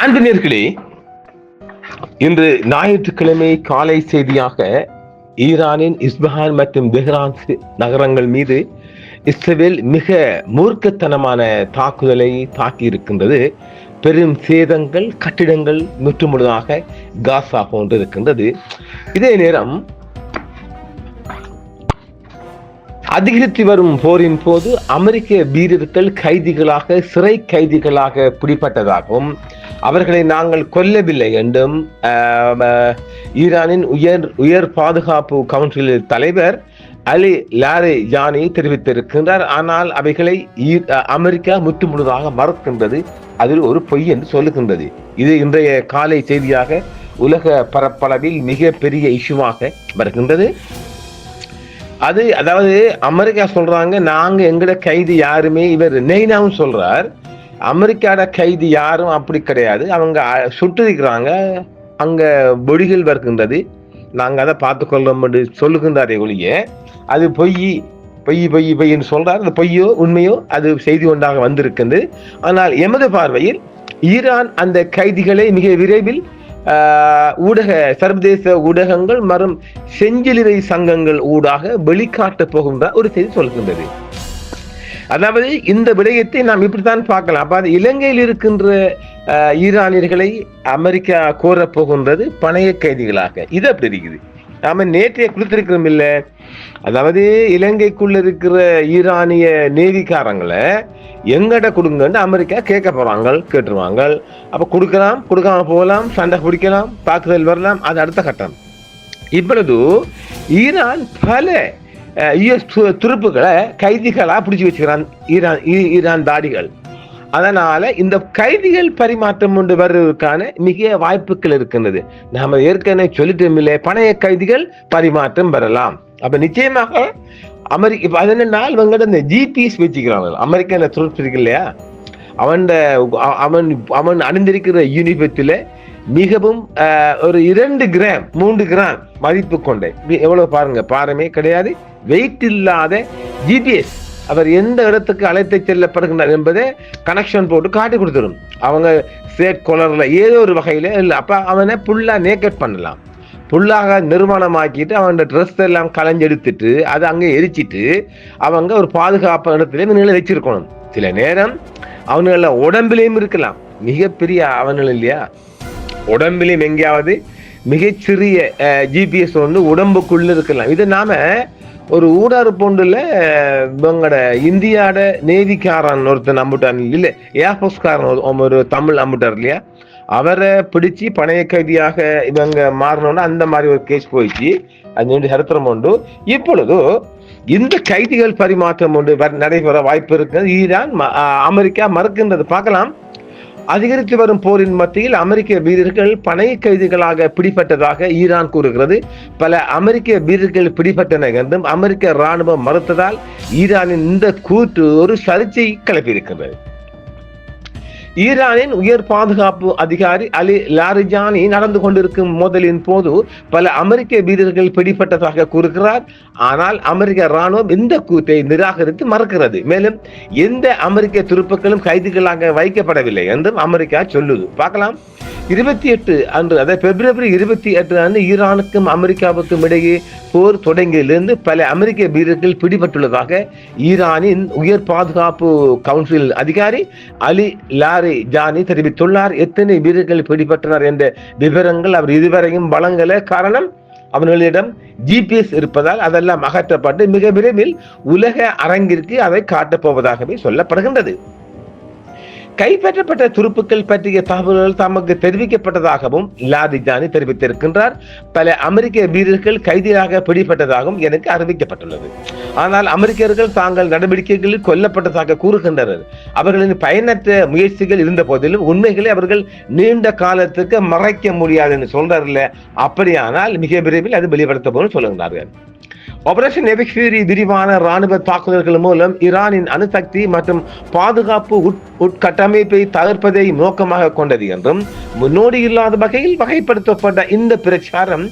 அன்பினர்களே, இன்று ஞாயிற்றுக்கிழமை காலை செய்தியாக ஈரானின் இஸ்பஹான் மற்றும் தெஹ்ரான் நகரங்கள் மீது இஸ்ரேல் மிக மூர்க்கத்தனமான தாக்குதலை தாக்கியிருக்கின்றது. பெரும் சேதங்கள், கட்டிடங்கள் முற்றுமுழுதாக காசா போன்று இருக்கின்றது. இதே நேரம் அதிகரித்து வரும் போரின் போது அமெரிக்க வீரர்கள் கைதிகளாக, சிறை கைதிகளாக பிடிப்பட்டதாகவும் அவர்களை நாங்கள் கொல்லவில்லை என்றும் ஈரானின் உயர் பாதுகாப்பு கவுன்சில் தலைவர் அலி லாரிஜானி தெரிவித்திருக்கின்றார். ஆனால் அவைகளை அமெரிக்கா முற்றுமுழுதாக மறுக்கின்றது. அதில் ஒரு பொய் என்று சொல்லுகின்றது. இது இன்றைய காலை செய்தியாக உலக பரப்பளவில் மிக பெரிய இஷ்யூவாக வருகின்றது. அதாவது அமெரிக்கா சொல்றாங்க, நாங்க எங்கட கைது யாருமே, இவர் நெய்னாவும் சொல்றார், அமெரிக்காட கைது யாரும் அப்படி கிடையாது, அவங்க சுட்டிருக்கிறாங்க, அங்க பொடிகள் வருகின்றது, நாங்க அதை பார்த்து கொள்ளோம் என்று சொல்லுகின்றாரே ஒழிய அது பொய்ன்னு சொல்றாரு. அந்த பொய்யோ உண்மையோ அது செய்தி ஒன்றாக வந்திருக்கின்றது. ஆனால் எமது பார்வையில் ஈரான் அந்த கைதிகளை மிக விரைவில் சர்வதேச ஊடகங்கள் மற்றும் செஞ்சிலுவை சங்கங்கள் ஊடாக வெளிக்காட்ட போகின்ற ஒரு செய்தி சொல்கின்றது. அதாவது இந்த விடயத்தை நாம் இப்படித்தான் பார்க்கலாம். அப்ப அது இலங்கையில் இருக்கின்ற ஈரானியர்களை அமெரிக்கா கோரப் போகின்றது பணைய கைதிகளாக. இது அப்படி இருக்குது. நாம நேற்றைய கொடுத்திருக்கிறோம் இல்ல, அதாவது இலங்கைக்குள்ள இருக்கிற ஈரானிய நேவிக்காரங்களை எங்கட கொடுங்கன்னு அமெரிக்கா கேட்டுருவாங்க. அப்ப கொடுக்காம போகலாம், சண்டை பிடிக்கலாம், தாக்குதல் வரலாம், அது அடுத்த கட்டம். இப்பொழுது ஈரான் பல யுஎஸ் துருப்புகளை கைதிகளா பிடிச்சி வச்சுக்கிறான் ஈரான் தாடிகள். அதனால இந்த கைதிகள் பரிமாற்றம் கொண்டு வருவதற்கான மிக வாய்ப்புகள் இருக்கின்றது. நாம ஏற்கனவே சொல்லிட்டோம் இல்லை, பணைய கைதிகள் பரிமாற்றம் பெறலாம். அப்ப நிச்சயமாக அமெரிக்கா 14 நாள் இவங்க இந்த ஜிபிஎஸ் வச்சுக்கிறாங்க. அமெரிக்கா துருப்பு இருக்கு இல்லையா, அவன் அணிந்திருக்கிற யூனிபெத்தில் மிகவும் ஒரு 2 கிராம் 3 கிராம் மதிப்பு கொண்ட, எவ்வளவு பாருங்க, பாரமே கிடையாது, வெயிட் இல்லாத ஜிபிஎஸ் அவர் எந்த இடத்துக்கு அழைத்து செல்லப்படுகின்றார் என்பதை கனெக்ஷன் போட்டு காட்டி கொடுத்துரும். அவங்க சேட் கொலர்ல ஏதோ ஒரு வகையில இல்லை. அப்ப அவனை புல்லா நேக்கட் பண்ணலாம், புல்லாக நிர்மாணமாக்கிட்டு அவன் ட்ரெஸ் எல்லாம் களைஞ்செடுத்துட்டு அதை அங்கே எரிச்சிட்டு அவங்க ஒரு பாதுகாப்பு இடத்துல இவங்களை வச்சிருக்கணும். சில நேரம் அவங்கள உடம்பிலையும் இருக்கலாம், மிகப்பெரிய அவங்கள் இல்லையா, உடம்பிலையும் எங்கேயாவது மிகச்சிறிய ஜிபிஎஸ் உடம்புக்குள்ள இருக்கலாம். இதை நாம ஒரு ஊடாறு போன்றுல இவங்களோட இந்தியாவோட நேவிக்காரன் ஒருத்தர் நம்பிட்டான் இல்லை, ஏர்போர்ஸ்காரன் ஒரு தமிழ் நம்பிட்டார் இல்லையா, அவரை பிடிச்சி பணைய கைதியாக இவங்க மாறினோன்னா அந்த மாதிரி ஒரு கேஸ் போயிடுச்சு. அது சரித்திரம் உண்டு. இப்பொழுது இந்த கைதிகள் பரிமாற்றம் ஒன்று நடைபெற வாய்ப்பு இருக்கிறது. ஈரான் அமெரிக்கா மறுக்கின்றது. பார்க்கலாம். அதிகரித்து வரும் போரின் மத்தியில் அமெரிக்க வீரர்கள் பணைய கைதிகளாக பிடிப்பட்டதாக ஈரான் கூறுகிறது. பல அமெரிக்க வீரர்கள் பிடிப்பட்டனர் என்றும் அமெரிக்க இராணுவம் மறுத்ததால் ஈரானின் இந்த கூற்று ஒரு சர்ச்சையை கிளப்பியிருக்கிறது. ஈரானின் உயர் பாதுகாப்பு அதிகாரி அலி லாரிஜானி நடந்து கொண்டிருக்கும் மோதலின் போது பல அமெரிக்க வீரர்கள் பிடிப்பட்டதாக கூறுகிறார். ஆனால் அமெரிக்க இராணுவம் இந்த கூற்றை நிராகரித்து மறுக்கிறது. மேலும் எந்த அமெரிக்க துருப்புக்களும் கைதிகளாக வைக்கப்படவில்லை என்றும் அமெரிக்கா சொல்லுது. பார்க்கலாம். 28 அன்று, அதாவது பிப்ரவரி 28 அன்று ஈரானுக்கும் அமெரிக்காவுக்கும் இடையே போர் தொடங்கியிலிருந்து பல அமெரிக்க வீரர்கள் பிடிபட்டுள்ளதாக ஈரானின் உயர் பாதுகாப்பு கவுன்சில் அதிகாரி அலி லாரிஜானி தெரிவித்துள்ளார். எத்தனை வீரர்கள் பிடிபட்டனர் என்ற விவரங்கள் அவர் இதுவரையும் வழங்கல. காரணம், அவர்களிடம் ஜிபிஎஸ் இருப்பதால் அதெல்லாம் அகற்றப்பட்டு மிக விரைவில் உலக அரங்கிற்கு அதை காட்டப்போவதாகவே சொல்லப்படுகின்றது. கைப்பற்றப்பட்ட துருப்புக்கள் பற்றிய தகவல்கள் தமக்கு தெரிவிக்கப்பட்டதாகவும் லாரிஜானி தெரிவித்திருக்கின்றார். பல அமெரிக்க வீரர்கள் கைதியாக பிடிப்பட்டதாகவும் எனக்கு அறிவிக்கப்பட்டுள்ளது. ஆனால் அமெரிக்கர்கள் தாங்கள் நடவடிக்கைகளில் கொல்லப்பட்டதாக கூறுகின்றனர். அவர்களின் பயனற்ற முயற்சிகள் இருந்த போதிலும் உண்மைகளை அவர்கள் நீண்ட காலத்துக்கு மறைக்க முடியாது என்று சொல்றார்கள். அப்படியானால் மிக விரைவில் அது வெளிப்படுத்தப்படும் சொல்லுகிறார்கள். ஆபரேஷன் எபிக்யூரி விரிவான ராணுவ தாக்குதல்கள் மூலம் ஈரானின் அணுசக்தி மற்றும் பாதுகாப்பு உட்கட்டமைப்பை தகர்ப்பதை நோக்கமாக கொண்டது என்றும் முன்னோடி இல்லாத வகையில் வகைப்படுத்தப்பட்ட இந்த பிரச்சாரம்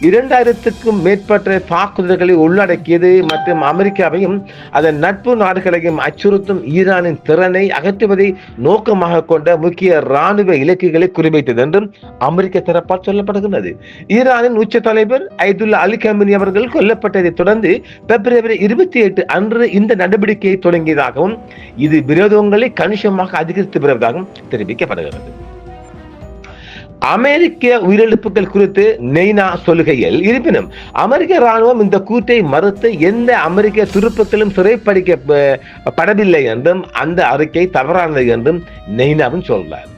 2000க்கும் மேற்பட்ட தாக்குதல்களை உள்ளடக்கியது மற்றும் அமெரிக்காவையும் அதன் நட்பு நாடுகளையும் அச்சுறுத்தும் ஈரானின் திறனை அகற்றுவதை நோக்கமாக கொண்ட முக்கிய இராணுவ இலக்குகளை குறிவைத்தது என்றும் அமெரிக்க தரப்பால் சொல்லப்படுகிறது. ஈரானின் உச்ச தலைவர் அயதுல்லா அலி கமேனி அவர்கள் கொல்லப்பட்டதை தொடர்ந்து பிப்ரவரி 28 அன்று இந்த நடவடிக்கையை தொடங்கியதாகவும் இது விரோதங்களை கணிசமாக அதிகரித்து வருவதாகவும் தெரிவிக்கப்படுகிறது. அமெரிக்க உயிரிழப்புகள் குறித்து நெய்னா சொல்லுகையில், இருப்பினும் அமெரிக்க ராணுவம் இந்த கூற்றை மறுத்து எந்த அமெரிக்க துருப்புக்களும் சிறைப்படிக்கப்படவில்லை என்றும் அந்த அறிக்கை தவறானது என்றும் நெய்னாவும் சொல்றார்.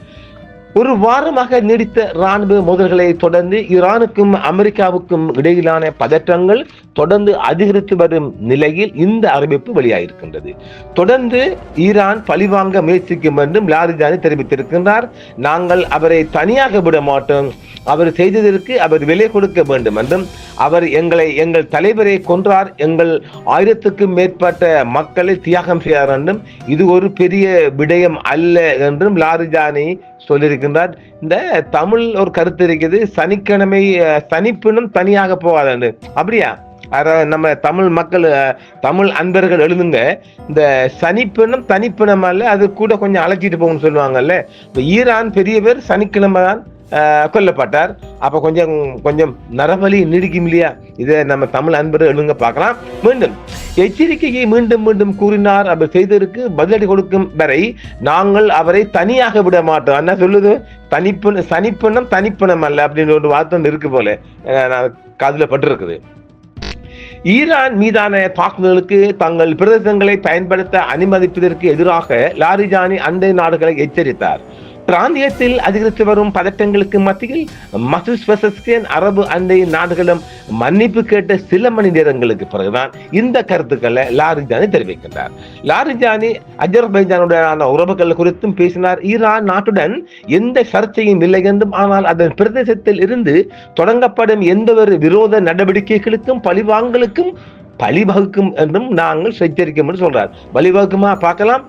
ஒரு வாரமாக நீடித்த ராணுவ மோதல்களை தொடர்ந்து ஈரானுக்கும் அமெரிக்காவுக்கும் இடையிலான பதற்றங்கள் தொடர்ந்து அதிகரித்து வரும் நிலையில் இந்த அறிவிப்பு வெளியாகிருக்கின்றது. தொடர்ந்து ஈரான் பழிவாங்க முயற்சிக்கும் என்றும் லாரிஜானி தெரிவித்திருக்கின்றார். நாங்கள் அவரை தனியாக விட மாட்டோம், அவர் செய்ததற்கு அவர் விலை கொடுக்க வேண்டும் என்றும், அவர் எங்கள் தலைவரை கொன்றார், எங்கள் 1000க்கும் மேற்பட்ட மக்களை தியாகம் செய்தார் என்றும், இது ஒரு பெரிய விடயம் அல்ல என்றும் லாரிஜானி சொல்லியிருக்கின்றார். இந்த தமிழ் ஒரு கருத்து இருக்குது, சனிக்கிழமை சனிப்பினும் தனியாக போகாது. அப்படியா? நம்ம தமிழ் மக்கள், தமிழ் அன்பர்கள் எழுதுங்க, இந்த சனிப்பினம் தனிப்பினம் அல்ல, அது கூட கொஞ்சம் அழைச்சிட்டு போகணும்னு சொல்லுவாங்கல்ல. இப்ப ஈரான் பெரியவர் சனிக்கிழமை தான் கொல்லப்பட்டார். அப்ப கொஞ்சம் நரபலி நீடிக்கும் இல்லையா? இதை நம்ம தமிழ் அன்பர்கள் எழுதுங்க பார்க்கலாம். மீண்டும் எச்சரிக்கையை மீண்டும் கூறினார். அவர் செய்ததற்கு பதிலடி கொடுக்கும் வரை நாங்கள் அவரை தனியாக விட மாட்டோம். என்ன சொல்லுது? சனிப்பினம் தனிப்பினம் அல்ல அப்படின்னு ஒரு வார்த்தை இருக்கு போல காதுல பட்டிருக்குது. ஈரான் மீதான தாக்குதலுக்கு தங்கள் பிரதேசங்களை பயன்படுத்த அனுமதிப்பதற்கு எதிராக லாரிஜானி அண்டை நாடுகளை எச்சரித்தார். பிராந்தியத்தில் அதிகரித்து வரும் பதட்டங்களுக்கு மத்தியில் அரபு அண்டை நாடுகளும் மன்னிப்பு கேட்ட சில மணி நேரங்களுக்கு பிறகுதான் இந்த கருத்துக்களை லாரிஜானி தெரிவிக்கின்றார். லாரிஜானி அஜர்பைஜானுடனான உறவுகள் குறித்தும் பேசினார். ஈரான் நாட்டுடன் எந்த சர்ச்சையும் இல்லை என்றும், ஆனால் அதன் பிரதேசத்தில் இருந்து தொடங்கப்படும் எந்த ஒரு விரோத நடவடிக்கைகளுக்கும் பழிவகுக்கும் என்றும் நாங்கள் எச்சரிக்கும் என்று சொல்றார். பழிவகுக்குமா பார்க்கலாம்.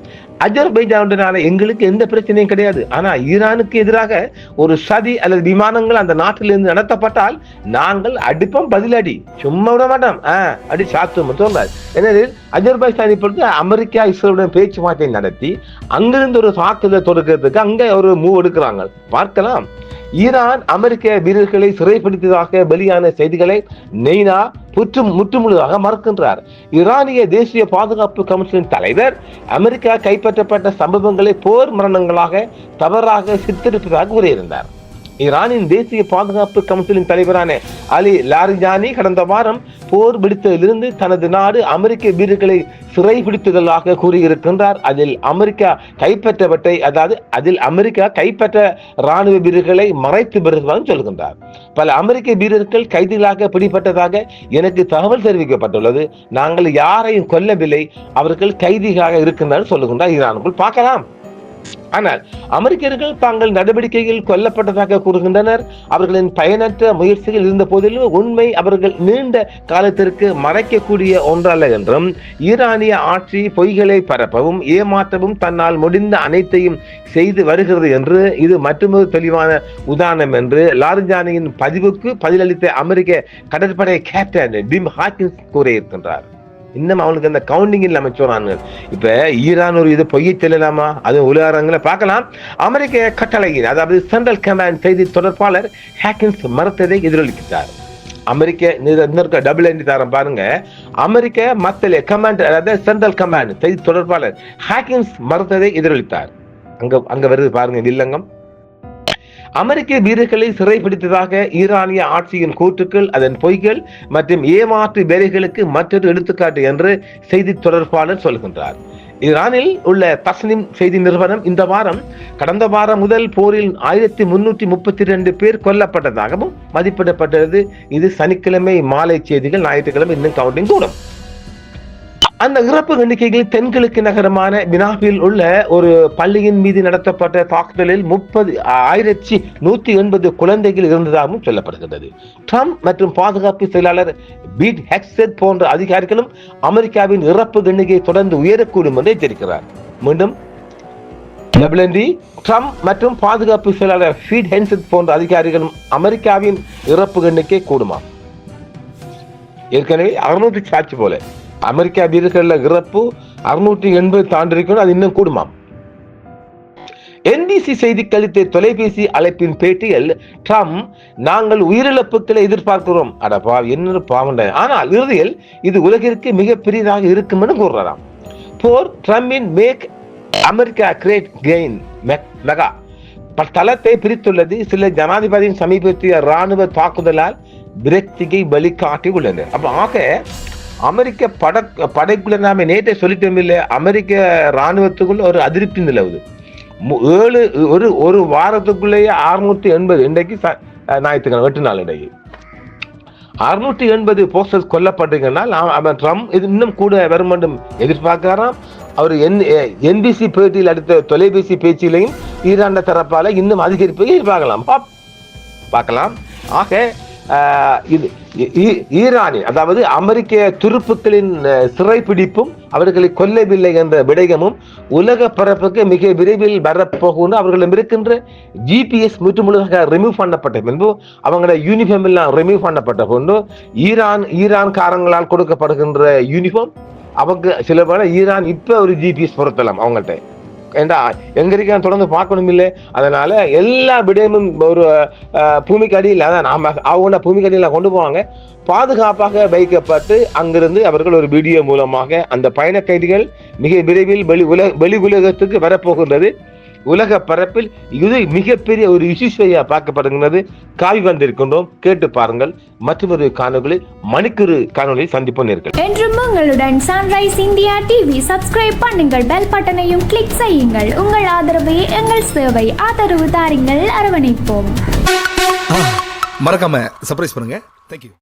அஜர்பைஜானுடனான எங்களுக்கு எந்த பிரச்சனையும் கிடையாது, ஆனா ஈரானுக்கு எதிராக ஒரு சதி அல்லது விமானங்கள் அந்த நாட்டிலிருந்து நடத்தப்பட்டால் நாங்கள் அடிப்போம், பதிலடி, சும்மா விட மாட்டோம், அடி சாத்தும் சொல்றார். எனவே அஜர்பைஜானை பொறுத்து அமெரிக்கா இஸ்ரேலுடன் பேச்சுவார்த்தை நடத்தி அங்கிருந்து ஒரு தாக்குதல் தொடுக்கிறதுக்கு அங்க ஒரு மூவ் எடுக்கிறாங்க பார்க்கலாம். ஈரான் அமெரிக்க வீரர்களை சிறைப்படுத்தியதாக வெளியான செய்திகளை நெய்னா முற்றுமுழுதாக மறுக்கின்றார். ஈரானிய தேசிய பாதுகாப்பு கமிஷனின் தலைவர் அமெரிக்கா கைப்பற்றப்பட்ட சம்பவங்களை போர் மரணங்களாக தவறாக சித்தரிப்பதாக கூறியிருந்தார். ஈரானின் தேசிய பாதுகாப்பு கமிஷனின் தலைவரான அலி லாரிஜானி கடந்த வாரம் போர் பிடித்ததிலிருந்து தனது நாடு அமெரிக்க வீரர்களை சிறைபிடித்ததாக கூறியிருக்கின்றார். அதில் அமெரிக்கா கைப்பற்ற ராணுவ வீரர்களை மறைத்து வருவதாக சொல்கின்றார். பல அமெரிக்க வீரர்கள் கைதிகளாக பிடிப்பட்டதாக எனக்கு தகவல் தெரிவிக்கப்பட்டுள்ளது. நாங்கள் யாரையும் கொல்லவில்லை, அவர்கள் கைதிகளாக இருக்கின்றனர் சொல்லுகின்றார். ஈரானுக்குள் பார்க்கலாம். ஆனால் அமெரிக்கர்கள் தாங்கள் நடவடிக்கையில் கொல்லப்பட்டதாக கூறுகின்றனர். அவர்களின் பயனற்ற முயற்சிகள் இருந்த போதிலும் உண்மை அவர்கள் நீண்ட காலத்திற்கு மறைக்கக்கூடிய ஒன்றல்ல என்றும், ஈரானிய ஆட்சி பொய்களை பரப்பவும் ஏமாற்றவும் தன்னால் முடிந்த அனைத்தையும் செய்து வருகிறது என்று இது மற்றொரு தெளிவான உதாரணம் என்று லாரிஜானியின் பதிவுக்கு பதிலளித்த அமெரிக்க கடற்படை கேப்டன் டிம் ஹாக்கின்ஸ் கூறியிருக்கின்றார். இன்னும் அவனுக்கு அந்த கவுண்டிங் இல்லாம சொல்றாங்க. இப்ப ஈரான் ஒரு இது பொய்யை செல்லலாமா? அது உலகங்களை பார்க்கலாம். அமெரிக்க கட்டளையின் அதாவது சென்ட்ரல் கமாண்ட் செய்தி தொடர்பாளர் ஹாக்கின்ஸ் மறுத்ததை எதிரொலித்தார். அமெரிக்க டபுள் என்டி தாரம் பாருங்க. அமெரிக்க மத்திய கமாண்ட் அதாவது சென்ட்ரல் கமாண்ட் செய்தி தொடர்பாளர் ஹாக்கின்ஸ் மறுத்ததை எதிரொலித்தார். அங்க வருது பாருங்க வில்லங்கம். அமெரிக்க வீரர்களை சிறைபிடித்ததாக ஈரானிய ஆட்சியின் கூற்றுக்கள் அதன் பொய்கள் மற்றும் ஏமாற்று வேலைகளுக்கு மற்றொரு எடுத்துக்காட்டு என்று செய்தி தொடர்பாளர் சொல்கின்றார். ஈரானில் உள்ள தஸ்னிம் செய்தி நிறுவனம் இந்த வாரம் கடந்த வாரம் முதல் போரில் 1332 பேர் கொல்லப்பட்டதாகவும் மதிப்பிடப்பட்டது. இது சனிக்கிழமை மாலை செய்திகள். ஞாயிற்றுக்கிழமை இன்னும் கவுண்டிங் கூடும். அந்த இறப்பு எண்ணிக்கைகள் தென்கிழக்கு நகரமான பினாவில் உள்ள ஒரு பள்ளியின் மீது நடத்தப்பட்ட தாக்குதலில் 1180 குழந்தைகள் இருந்ததாகவும் சொல்லப்படுகிறது. ட்ரம்ப் மற்றும் பாதுகாப்பு செயலாளர் பீட் ஹெக்ஸெட் போன்ற அதிகாரிகளும் அமெரிக்காவின் இறப்பு எண்ணிக்கை தொடர்ந்து உயரக்கூடும் என்று எச்சரிக்கிறார். மீண்டும் ட்ரம்ப் மற்றும் பாதுகாப்பு செயலாளர் பீட் ஹெக்ஸெட் போன்ற அதிகாரிகளும் அமெரிக்காவின் இறப்பு எண்ணிக்கை கூடுமா? ஏற்கனவே 600 சாட்சி போல அமெரிக்கா வீரர்கள இறப்பு 680 தாண்டி இருக்கணும், அது இன்னும் கூடுமாம். NBC செய்திக்கு அளித்த தொலைபேசி அழைப்பின் பேட்டியில் ட்ரம்ப் நாங்கள் உயிரிழப்புகளை எதிர்பார்க்கிறோம், அடப்பா என்ன பாவண்ட, ஆனால் இறுதியில் இது உலகிற்கு மிக பெரியதாக இருக்கும் என கூறுறாராம். போர் ட்ரம்பின் make America great again MAGA தளத்தை பிரித்துள்ளது. சில ஜனாதிபதியின் சமீபத்திய ராணுவ தாக்குதலால் விரக்தியை வழிகாட்டி உள்ளனர். அப்ப ஆக அமெரிக்க படைக்குள்ள நாம நேற்றை சொல்லிட்டோம் இல்லை, அமெரிக்க ராணுவத்துக்குள்ள ஒரு அதிருப்தி நிலவுது. ஒரு வாரத்துக்குள்ளேயே 680 இன்றைக்கு ஞாயிற்றுக்கிழமை 8 நாள் இடையே 680 போஸ்டர்ஸ் கொல்லப்பட்டீங்கன்னா ட்ரம்ப் இது இன்னும் கூட வரும் என்றும் எதிர்பார்க்கிறாராம். அவர் NBC பேட்டியில் அடுத்த தொலைபேசி பேச்சிலையும் ஈரான் தரப்பால இன்னும் அதிகரிப்பை பார்க்கலாம். ஆக இது ஈரானின் அதாவது அமெரிக்க துருப்புக்களின் சிறைப்பிடிப்பும் அவர்களை கொல்லவில்லை என்ற விடயமும் உலக பரப்புக்கு மிக விரைவில் வரப்போகும். அவர்களிடம் இருக்கின்ற GPS முற்றுமுழுதாக ரிமூவ் பண்ணப்பட்ட பின்பு அவங்களோட யூனிஃபார்ம் எல்லாம் ரிமூவ் பண்ணப்பட்ட பின்பு ஈரான் காரங்களால் கொடுக்கப்படுகின்ற யூனிஃபார்ம் அவங்க சில வேளை ஈரான் இப்ப ஒரு GPS பொருத்தலாம் அவங்கள்ட்ட. ஏண்டா எங்க இருக்கான்னு தொடர்ந்து பார்க்கணும் இல்லை, அதனால எல்லா விடயமும் ஒரு பூமிக்கு அடியில் அதான் அவங்க பூமிக்கு அடியில் கொண்டு போவாங்க, பாதுகாப்பாக வைக்கப்பட்டு அங்கிருந்து அவர்கள் ஒரு வீடியோ மூலமாக அந்த பயண கைதிகள் மிக விரைவில் வெளி உலகத்துக்கு வரப்போகின்றது. உலக பரப்பில் இது மிகப்பெரிய ஒரு இஷ்யூஸையா பார்க்கப்படுகின்றது. காவி வந்திருக்கின்றோம், கேட்டு பாருங்கள். மற்றொரு காணொலியில் மணிக்கூறு காணொலியில் சந்திப்போம். என்றும் உங்களுடன் சன்ரைஸ் இந்தியா டிவி சப்ஸ்கிரைப் பண்ணுங்கள், பெல் பட்டனையும் கிளிக் செய்யுங்கள். உங்கள் ஆதரவை எங்கள் சேவை, ஆதரவு தாருங்கள், அரவணைப்போம். மறக்காம சர்ப்ரைஸ் பண்ணுங்க. தேங்க்யூ.